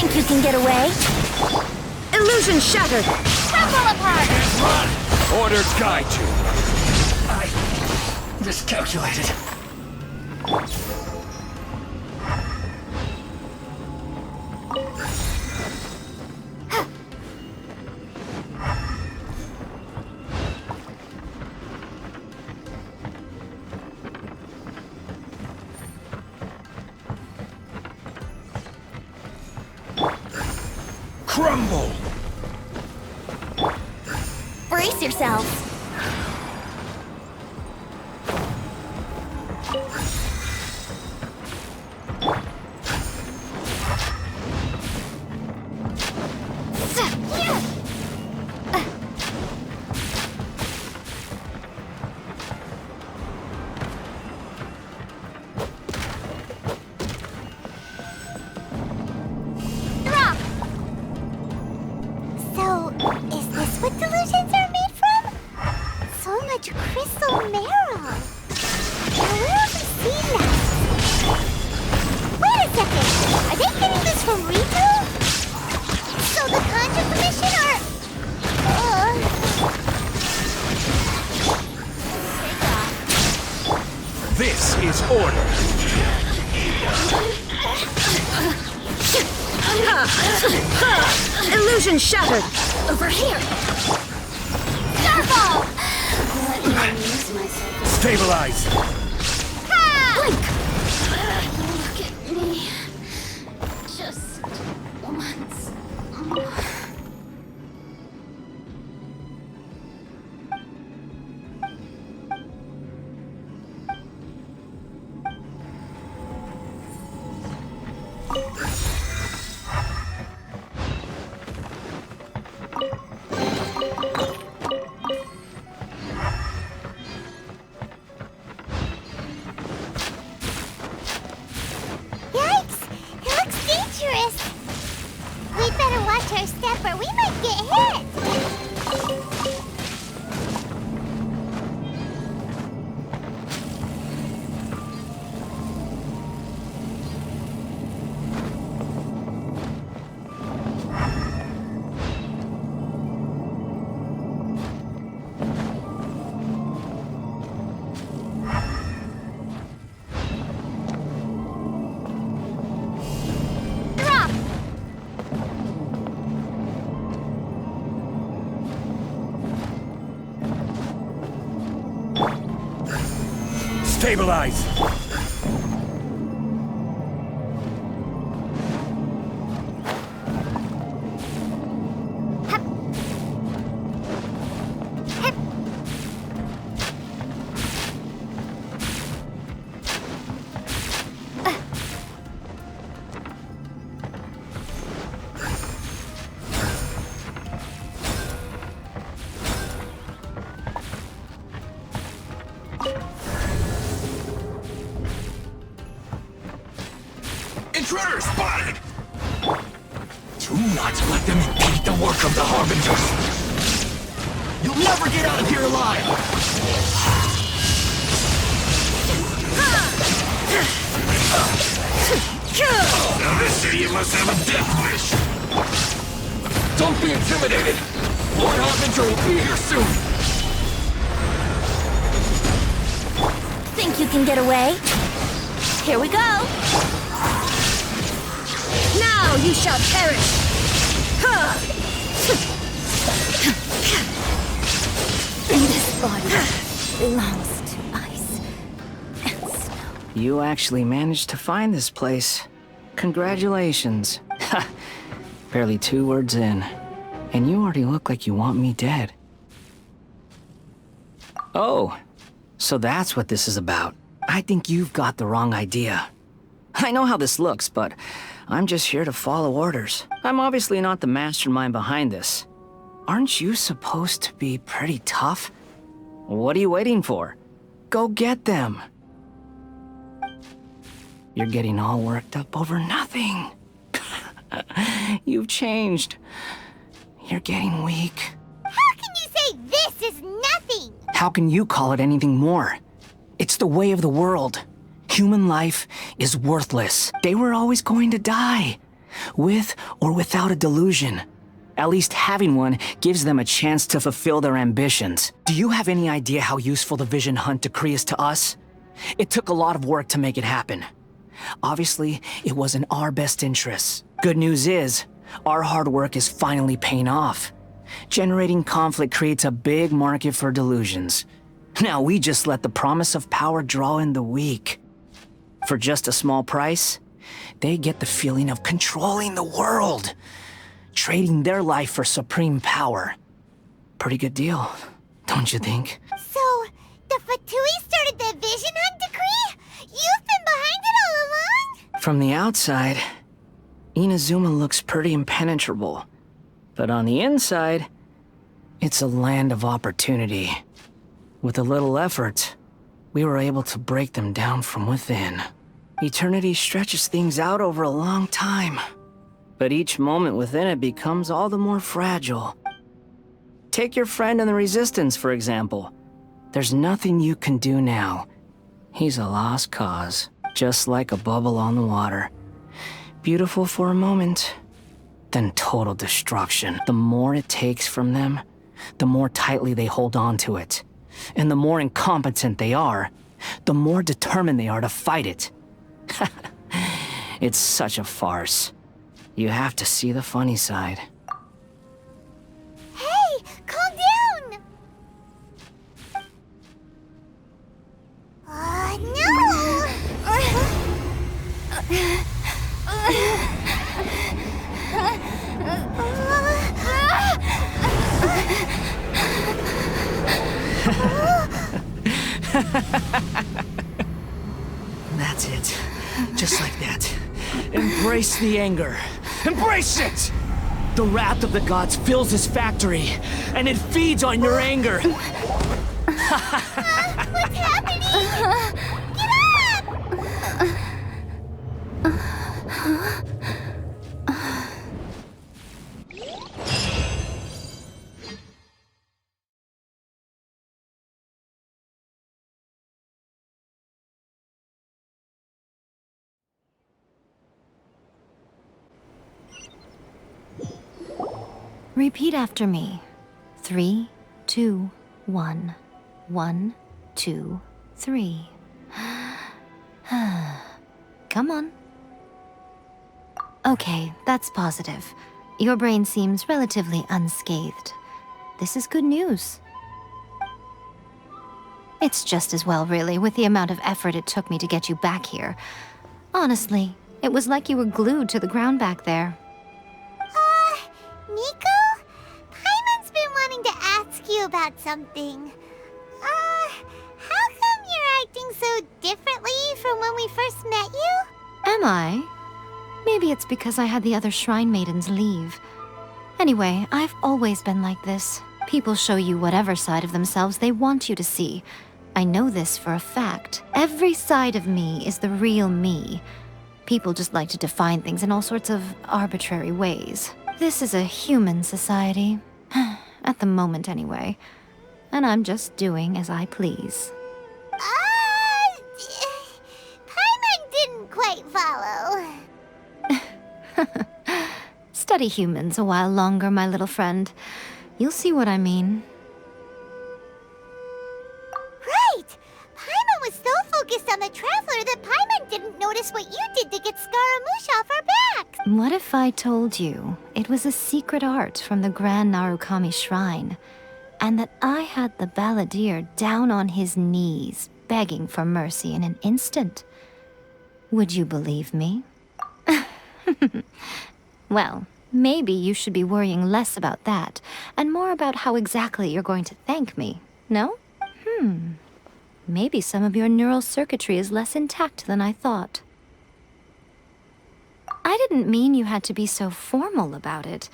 Think you can get away? Illusion shattered! Crumble apart! Run! Order guide you. I miscalculated. Crumble! Brace yourselves! So, is this what delusions are made from? So much crystal marrow. Now, where have we seen that? Wait a second! Are they getting this from Rito? So the Conjure Commission are... This is order. Illusion shattered! Over here! Starfall! Stabilize. Blink! Look at me. Just once more. Yikes! It looks dangerous! We'd better watch our step or we might get hit! Drop! Stabilize. Intruder spotted! Do not let them impede the work of the Harbingers! You'll never get out of here alive! Now this idiot must have a death wish! Don't be intimidated! Lord Harbinger will be here soon! Think you can get away? Here we go! Now you shall perish! This body belongs to ice and snow. You actually managed to find this place. Congratulations. Barely 2 words in. And you already look like you want me dead. Oh, so that's what this is about. I think you've got the wrong idea. I know how this looks, but I'm just here to follow orders. I'm obviously not the mastermind behind this. Aren't you supposed to be pretty tough? What are you waiting for? Go get them. You're getting all worked up over nothing. You've changed. You're getting weak. How can you say this is nothing? How can you call it anything more? It's the way of the world. Human life is worthless. They were always going to die. With or without a delusion. At least having one gives them a chance to fulfill their ambitions. Do you have any idea how useful the Vision Hunt decree is to us? It took a lot of work to make it happen. Obviously, it was in our best interests. Good news is, our hard work is finally paying off. Generating conflict creates a big market for delusions. Now we just let the promise of power draw in the weak. For just a small price, they get the feeling of controlling the world, trading their life for supreme power. Pretty good deal, don't you think? So, the Fatui started the Vision Hunt decree? You've been behind it all along? From the outside, Inazuma looks pretty impenetrable. But on the inside, it's a land of opportunity. With a little effort, we were able to break them down from within. Eternity stretches things out over a long time, but each moment within it becomes all the more fragile. Take your friend in the Resistance, for example. There's nothing you can do now. He's a lost cause, just like a bubble on the water. Beautiful for a moment, then total destruction. The more it takes from them, the more tightly they hold on to it. And the more incompetent they are, the more determined they are to fight it. It's such a farce. You have to see the funny side. Hey, calm down! That's it. Just like that. Embrace the anger. Embrace it! The wrath of the gods fills this factory, and it feeds on your anger. What's happening? Get up! Repeat after me. 3, 2, 1. 1, 2, 3. Come on. Okay, that's positive. Your brain seems relatively unscathed. This is good news. It's just as well, really, with the amount of effort it took me to get you back here. Honestly, it was like you were glued to the ground back there. Nico? Paimon's been wanting to ask you about something. How come you're acting so differently from when we first met you? Am I? Maybe it's because I had the other Shrine Maidens leave. Anyway, I've always been like this. People show you whatever side of themselves they want you to see. I know this for a fact. Every side of me is the real me. People just like to define things in all sorts of arbitrary ways. This is a human society. At the moment, anyway. And I'm just doing as I please. Paimon didn't quite follow. Study humans a while longer, my little friend. You'll see what I mean. Right! Paimon was so focused on the Traveler that Paimon didn't notice what you did to get Scaramouche off our backs. What if I told you it was a secret art from the Grand Narukami Shrine, and that I had the balladeer down on his knees, begging for mercy in an instant? Would you believe me? Well, maybe you should be worrying less about that, and more about how exactly you're going to thank me, no? Maybe some of your neural circuitry is less intact than I thought. I didn't mean you had to be so formal about it.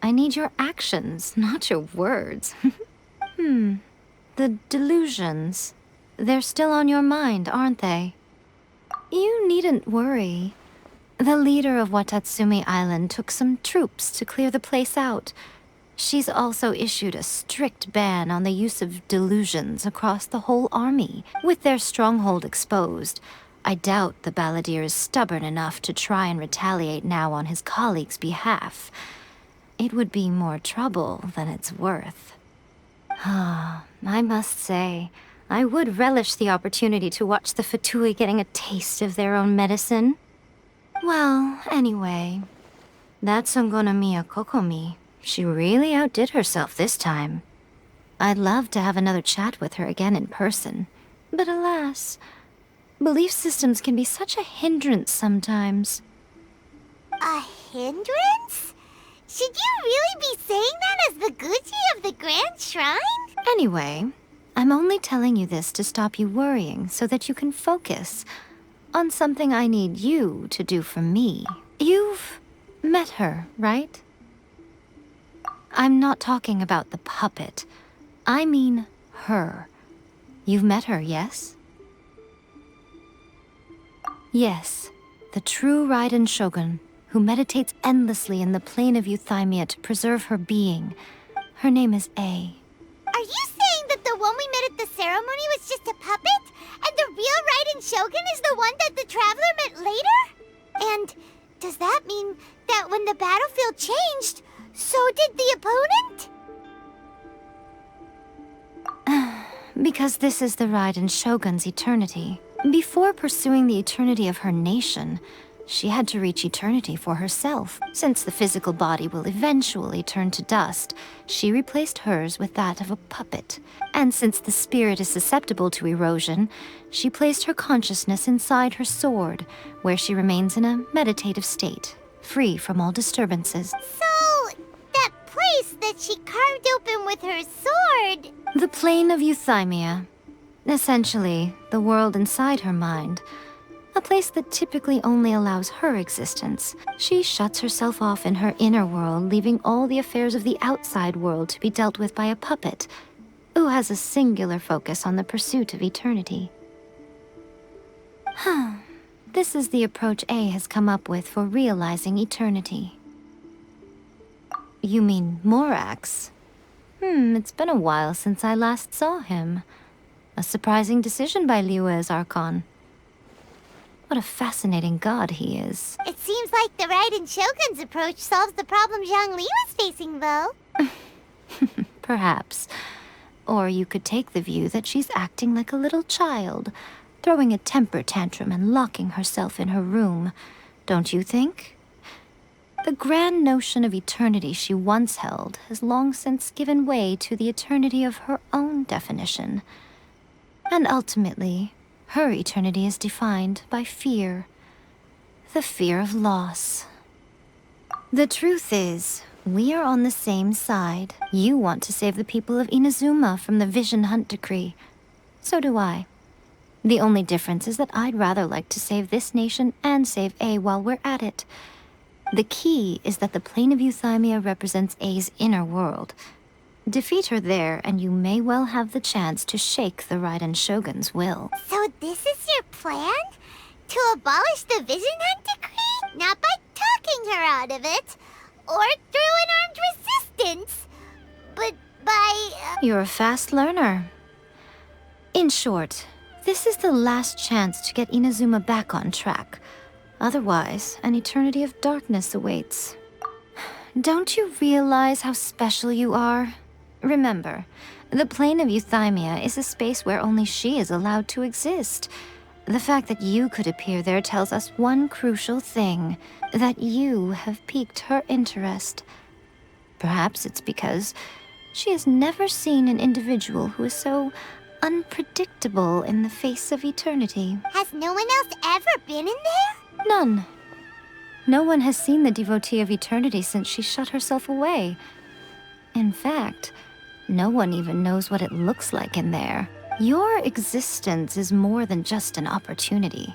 I need your actions, not your words. The delusions. They're still on your mind, aren't they? You needn't worry. The leader of Watatsumi Island took some troops to clear the place out. She's also issued a strict ban on the use of delusions across the whole army. With their stronghold exposed, I doubt the balladeer is stubborn enough to try and retaliate now on his colleague's behalf. It would be more trouble than it's worth. I must say, I would relish the opportunity to watch the Fatui getting a taste of their own medicine. Well, anyway, that Songonamiya Kokomi, she really outdid herself this time. I'd love to have another chat with her again in person, but alas, belief systems can be such a hindrance sometimes. A hindrance? Should you really be saying that as the Gucci of the Grand Shrine? Anyway, I'm only telling you this to stop you worrying so that you can focus on something I need you to do for me. You've met her, right? I'm not talking about the puppet. I mean her. You've met her, yes? Yes, the true Raiden Shogun, who meditates endlessly in the plane of Euthymia to preserve her being. Her name is A. Are you saying that the one we met at the ceremony was just a puppet? And the real Raiden Shogun is the one that the Traveler met later? And does that mean that when the battlefield changed, so did the opponent? Because this is the Raiden Shogun's eternity. Before pursuing the eternity of her nation, she had to reach eternity for herself. Since the physical body will eventually turn to dust, she replaced hers with that of a puppet. And since the spirit is susceptible to erosion, she placed her consciousness inside her sword, where she remains in a meditative state, free from all disturbances. So, that place that she carved open with her sword... The plane of Euthymia. Essentially, the world inside her mind. A place that typically only allows her existence. She shuts herself off in her inner world, leaving all the affairs of the outside world to be dealt with by a puppet, who has a singular focus on the pursuit of eternity. This is the approach A has come up with for realizing eternity. You mean Morax? It's been a while since I last saw him. A surprising decision by Liyue's Archon. What a fascinating god he is. It seems like the Raiden Shogun's approach solves the problem Zhang Li was facing, though. Perhaps. Or you could take the view that she's acting like a little child, throwing a temper tantrum and locking herself in her room. Don't you think? The grand notion of eternity she once held has long since given way to the eternity of her own definition. And ultimately, her eternity is defined by fear. The fear of loss. The truth is, we are on the same side. You want to save the people of Inazuma from the Vision Hunt decree. So do I. The only difference is that I'd rather like to save this nation and save A while we're at it. The key is that the plane of Euthymia represents A's inner world. Defeat her there, and you may well have the chance to shake the Raiden Shogun's will. So this is your plan? To abolish the Vision Hunt decree? Not by talking her out of it, or through an armed resistance, but by... You're a fast learner. In short, this is the last chance to get Inazuma back on track. Otherwise, an eternity of darkness awaits. Don't you realize how special you are? Remember, the plane of Euthymia is a space where only she is allowed to exist. The fact that you could appear there tells us one crucial thing, that you have piqued her interest. Perhaps it's because she has never seen an individual who is so unpredictable in the face of eternity. Has no one else ever been in there? None. No one has seen the devotee of eternity since she shut herself away. In fact, no one even knows what it looks like in there. Your existence is more than just an opportunity.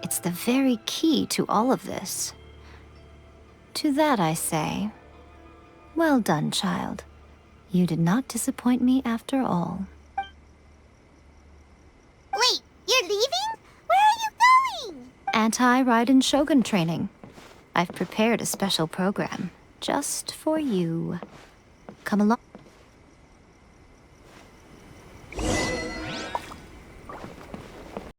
It's the very key to all of this. To that I say, well done, child. You did not disappoint me after all. Wait, you're leaving? Where are you going? Anti-Raiden Shogun training. I've prepared a special program just for you. Come along.